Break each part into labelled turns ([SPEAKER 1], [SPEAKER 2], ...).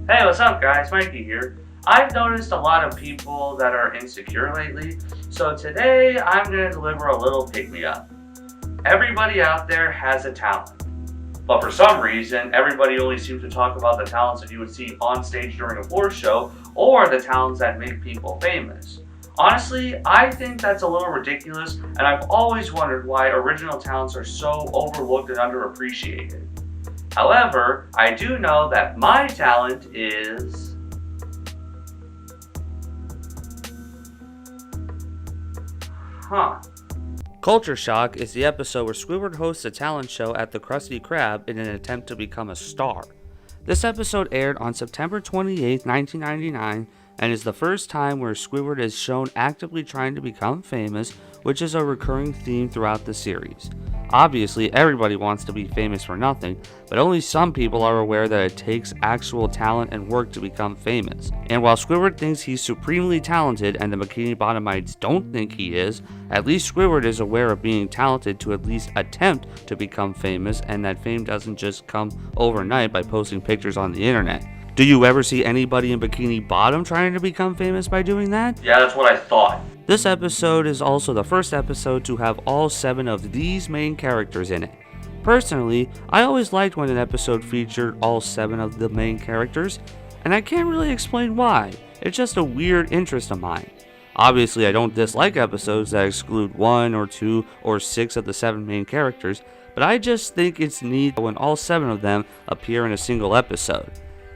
[SPEAKER 1] Hey, what's up guys? Mikey here. I've noticed a lot of people that are insecure lately, so today I'm going to deliver a little pick-me-up. Everybody out there has a talent, but for some reason, everybody only seems to talk about the talents that you would see on stage during a floor show or the talents that make people famous. Honestly, I think that's a little ridiculous, and I've always wondered why original talents are so overlooked and underappreciated. However, I do know that my talent is... Culture Shock is the episode where Squidward hosts a talent show at the Krusty Krab in an attempt to become a star. This episode aired on September 28, 1999, and is the first time where Squidward is shown actively trying to become famous, which is a recurring theme throughout the series. Obviously, everybody wants to be famous for nothing, but only some people are aware that it takes actual talent and work to become famous. And while Squidward thinks he's supremely talented and the Bikini Bottomites don't think he is, at least Squidward is aware of being talented to at least attempt to become famous, and that fame doesn't just come overnight by posting pictures on the internet. Do you ever see anybody in Bikini Bottom trying to become famous by doing that?
[SPEAKER 2] Yeah, that's what I thought.
[SPEAKER 1] This episode is also the first episode to have all 7 of these main characters in it. Personally, I always liked when an episode featured all 7 of the main characters, and I can't really explain why. It's just a weird interest of mine. Obviously, I don't dislike episodes that exclude 1 or 2 or 6 of the 7 main characters, but I just think it's neat when all 7 of them appear in a single episode.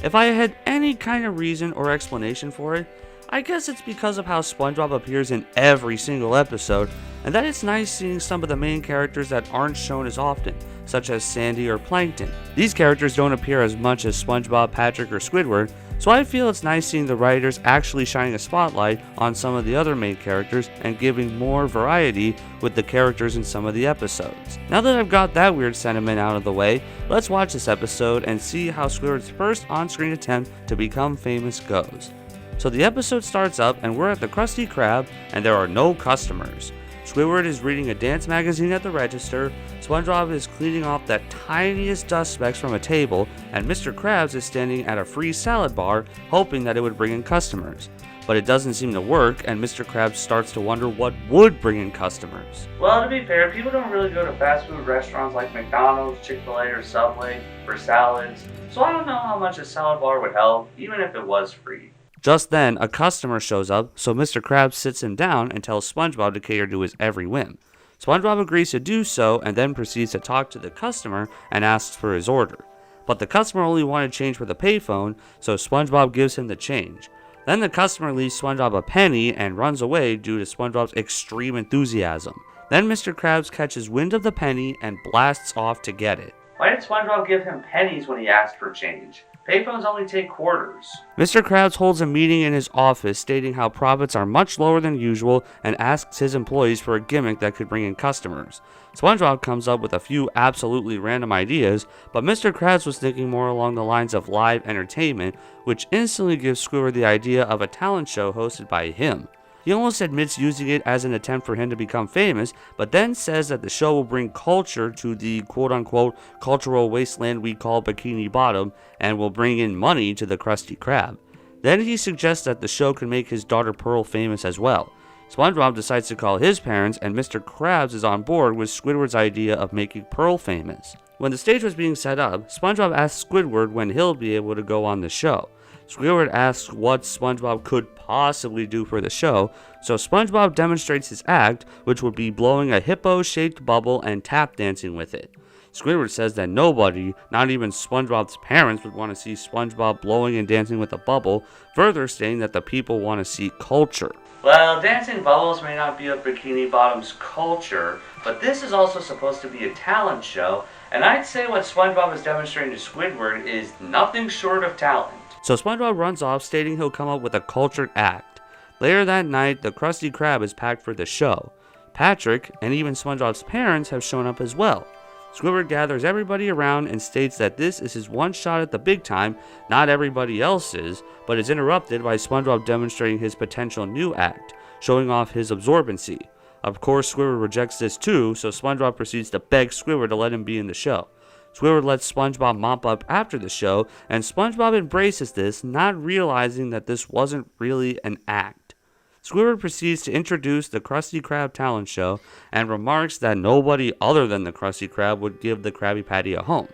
[SPEAKER 1] If I had any kind of reason or explanation for it, I guess it's because of how SpongeBob appears in every single episode, and that it's nice seeing some of the main characters that aren't shown as often, such as Sandy or Plankton. These characters don't appear as much as SpongeBob, Patrick, or Squidward, so I feel it's nice seeing the writers actually shining a spotlight on some of the other main characters and giving more variety with the characters in some of the episodes. Now that I've got that weird sentiment out of the way, let's watch this episode and see how Squidward's first on-screen attempt to become famous goes. So the episode starts up and we're at the Krusty Krab and there are no customers. Squidward is reading a dance magazine at the register, SpongeBob is cleaning off the tiniest dust specks from a table, and Mr. Krabs is standing at a free salad bar hoping that it would bring in customers. But it doesn't seem to work, and Mr. Krabs starts to wonder what would bring in customers.
[SPEAKER 2] Well, to be fair, people don't really go to fast food restaurants like McDonald's, Chick-fil-A, or Subway for salads, so I don't know how much a salad bar would help, even if it was free.
[SPEAKER 1] Just then, a customer shows up, so Mr. Krabs sits him down and tells SpongeBob to cater to his every whim. SpongeBob agrees to do so and then proceeds to talk to the customer and asks for his order. But the customer only wanted change for the payphone, so SpongeBob gives him the change. Then the customer leaves SpongeBob a penny and runs away due to SpongeBob's extreme enthusiasm. Then Mr. Krabs catches wind of the penny and blasts off to get it.
[SPEAKER 2] Why did SpongeBob give him pennies when he asked for change? Payphones only take quarters.
[SPEAKER 1] Mr. Krabs holds a meeting in his office stating how profits are much lower than usual and asks his employees for a gimmick that could bring in customers. SpongeBob comes up with a few absolutely random ideas, but Mr. Krabs was thinking more along the lines of live entertainment, which instantly gives Squidward the idea of a talent show hosted by him. He almost admits using it as an attempt for him to become famous, but then says that the show will bring culture to the quote-unquote cultural wasteland we call Bikini Bottom and will bring in money to the Krusty Krab. Then he suggests that the show can make his daughter Pearl famous as well. SpongeBob decides to call his parents, and Mr. Krabs is on board with Squidward's idea of making Pearl famous. When the stage was being set up, SpongeBob asks Squidward when he'll be able to go on the show. Squidward asks what SpongeBob could possibly do for the show, so SpongeBob demonstrates his act, which would be blowing a hippo-shaped bubble and tap dancing with it. Squidward says that nobody, not even SpongeBob's parents, would want to see SpongeBob blowing and dancing with a bubble, further stating that the people want to see culture.
[SPEAKER 2] Well, dancing bubbles may not be of Bikini Bottom's culture, but this is also supposed to be a talent show, and I'd say what SpongeBob is demonstrating to Squidward is nothing short of talent.
[SPEAKER 1] So SpongeBob runs off, stating he'll come up with a cultured act. Later that night, the Krusty Krab is packed for the show. Patrick, and even SpongeBob's parents, have shown up as well. Squidward gathers everybody around and states that this is his one shot at the big time, not everybody else's, but is interrupted by SpongeBob demonstrating his potential new act, showing off his absorbency. Of course, Squidward rejects this too, so SpongeBob proceeds to beg Squidward to let him be in the show. Squidward lets SpongeBob mop up after the show, and SpongeBob embraces this, not realizing that this wasn't really an act. Squidward proceeds to introduce the Krusty Krab talent show and remarks that nobody other than the Krusty Krab would give the Krabby Patty a home.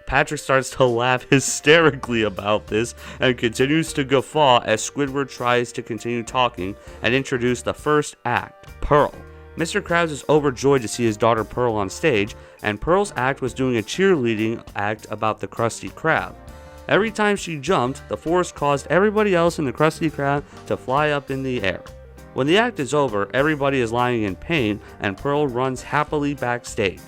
[SPEAKER 1] Patrick starts to laugh hysterically about this and continues to guffaw as Squidward tries to continue talking and introduce the first act, Pearl. Mr. Krabs is overjoyed to see his daughter Pearl on stage, and Pearl's act was doing a cheerleading act about the Krusty Krab. Every time she jumped, the force caused everybody else in the Krusty Krab to fly up in the air. When the act is over, everybody is lying in pain, and Pearl runs happily backstage.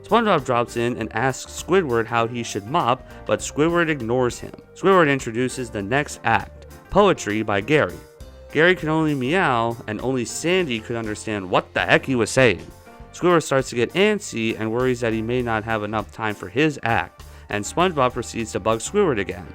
[SPEAKER 1] SpongeBob drops in and asks Squidward how he should mop, but Squidward ignores him. Squidward introduces the next act, Poetry by Gary. Gary could only meow, and only Sandy could understand what the heck he was saying. Squidward starts to get antsy and worries that he may not have enough time for his act, and SpongeBob proceeds to bug Squidward again.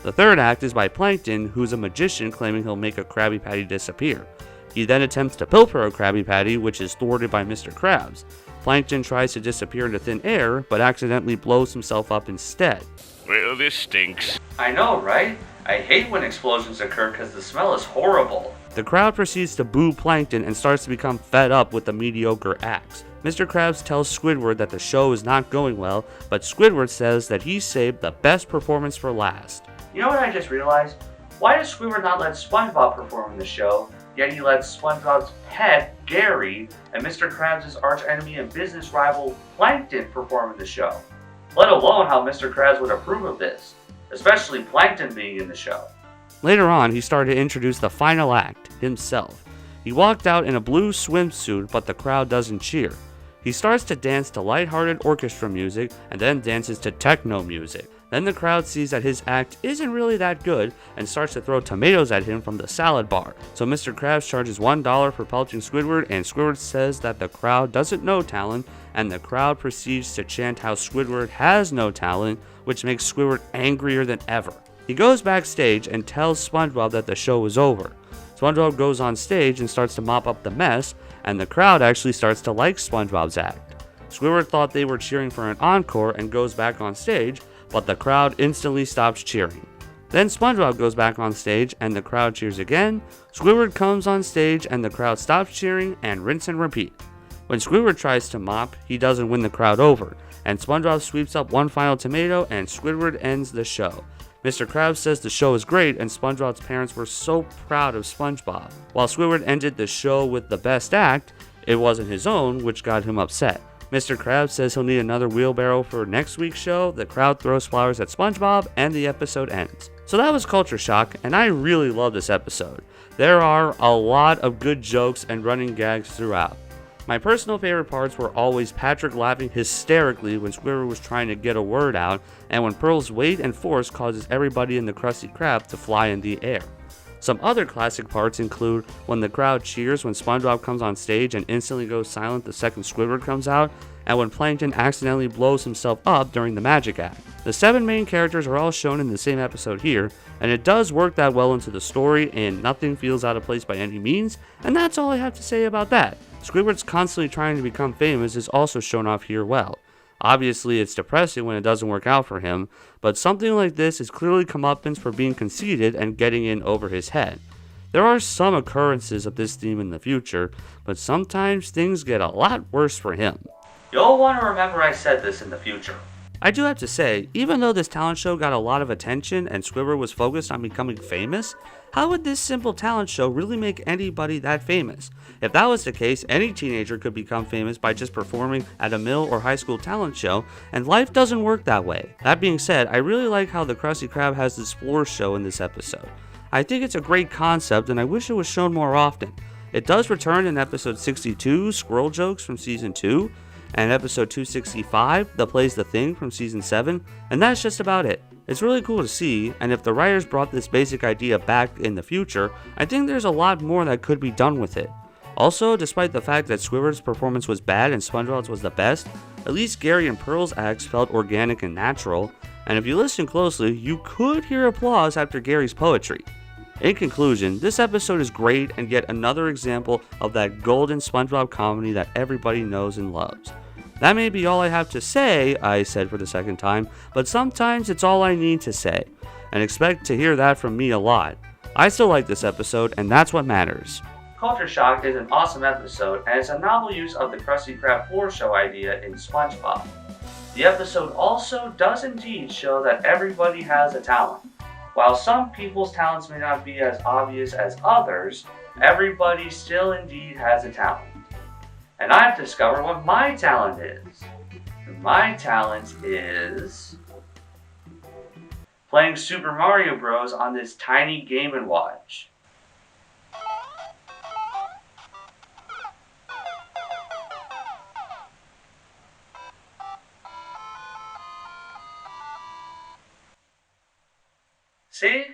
[SPEAKER 1] The third act is by Plankton, who's a magician claiming he'll make a Krabby Patty disappear. He then attempts to pilfer a Krabby Patty, which is thwarted by Mr. Krabs. Plankton tries to disappear into thin air, but accidentally blows himself up instead.
[SPEAKER 3] Well, this stinks.
[SPEAKER 2] I know, right? I hate when explosions occur because the smell is horrible.
[SPEAKER 1] The crowd proceeds to boo Plankton and starts to become fed up with the mediocre acts. Mr. Krabs tells Squidward that the show is not going well, but Squidward says that he saved the best performance for last.
[SPEAKER 2] You know what I just realized? Why does Squidward not let SpongeBob perform in the show, yet he lets SpongeBob's pet, Gary, and Mr. Krabs' archenemy and business rival, Plankton, perform in the show? Let alone how Mr. Krabs would approve of this, especially Plankton being in the show.
[SPEAKER 1] Later on, he started to introduce the final act, himself. He walked out in a blue swimsuit, but the crowd doesn't cheer. He starts to dance to lighthearted orchestra music and then dances to techno music. Then the crowd sees that his act isn't really that good and starts to throw tomatoes at him from the salad bar. So Mr. Krabs charges $1 for pelting Squidward, and Squidward says that the crowd doesn't know talent, and the crowd proceeds to chant how Squidward has no talent, which makes Squidward angrier than ever. He goes backstage and tells SpongeBob that the show is over. SpongeBob goes on stage and starts to mop up the mess, and the crowd actually starts to like SpongeBob's act. Squidward thought they were cheering for an encore and goes back on stage, but the crowd instantly stops cheering. Then SpongeBob goes back on stage and the crowd cheers again. Squidward comes on stage and the crowd stops cheering, and rinse and repeat. When Squidward tries to mop, he doesn't win the crowd over, and SpongeBob sweeps up one final tomato and Squidward ends the show. Mr. Krabs says the show is great and SpongeBob's parents were so proud of SpongeBob. While Squidward ended the show with the best act, it wasn't his own, which got him upset. Mr. Krabs says he'll need another wheelbarrow for next week's show, the crowd throws flowers at SpongeBob, and the episode ends. So that was Culture Shock, and I really love this episode. There are a lot of good jokes and running gags throughout. My personal favorite parts were always Patrick laughing hysterically when Squidward was trying to get a word out, and when Pearl's weight and force causes everybody in the Krusty Krab to fly in the air. Some other classic parts include when the crowd cheers when SpongeBob comes on stage and instantly goes silent the second Squidward comes out, and when Plankton accidentally blows himself up during the magic act. The 7 main characters are all shown in the same episode here, and it does work that well into the story, and nothing feels out of place by any means, and that's all I have to say about that. Squidward's constantly trying to become famous is also shown off here well. Obviously, it's depressing when it doesn't work out for him, but something like this is clearly comeuppance for being conceited and getting in over his head. There are some occurrences of this theme in the future, but sometimes things get a lot worse for him.
[SPEAKER 2] You'll want to remember I said this in the future.
[SPEAKER 1] I do have to say, even though this talent show got a lot of attention and Squidward was focused on becoming famous, how would this simple talent show really make anybody that famous? If that was the case, any teenager could become famous by just performing at a middle or high school talent show, and life doesn't work that way. That being said, I really like how the Krusty Krab has this floor show in this episode. I think it's a great concept and I wish it was shown more often. It does return in episode 62, Squirrel Jokes from season 2, and episode 265, The Plays the Thing from season 7, and that's just about it. It's really cool to see, and if the writers brought this basic idea back in the future, I think there's a lot more that could be done with it. Also, despite the fact that Squidward's performance was bad and SpongeBob's was the best, at least Gary and Pearl's acts felt organic and natural, and if you listen closely, you could hear applause after Gary's poetry. In conclusion, this episode is great and yet another example of that golden SpongeBob comedy that everybody knows and loves. That may be all I have to say, I said for the second time, but sometimes it's all I need to say, and expect to hear that from me a lot. I still like this episode, and that's what matters.
[SPEAKER 2] Culture Shock is an awesome episode, and it's a novel use of the Krusty Krab 4 show idea in SpongeBob. The episode also does indeed show that everybody has a talent. While some people's talents may not be as obvious as others, everybody still indeed has a talent. And I've discovered what my talent is. My talent is playing Super Mario Bros. On this tiny Game & Watch. See?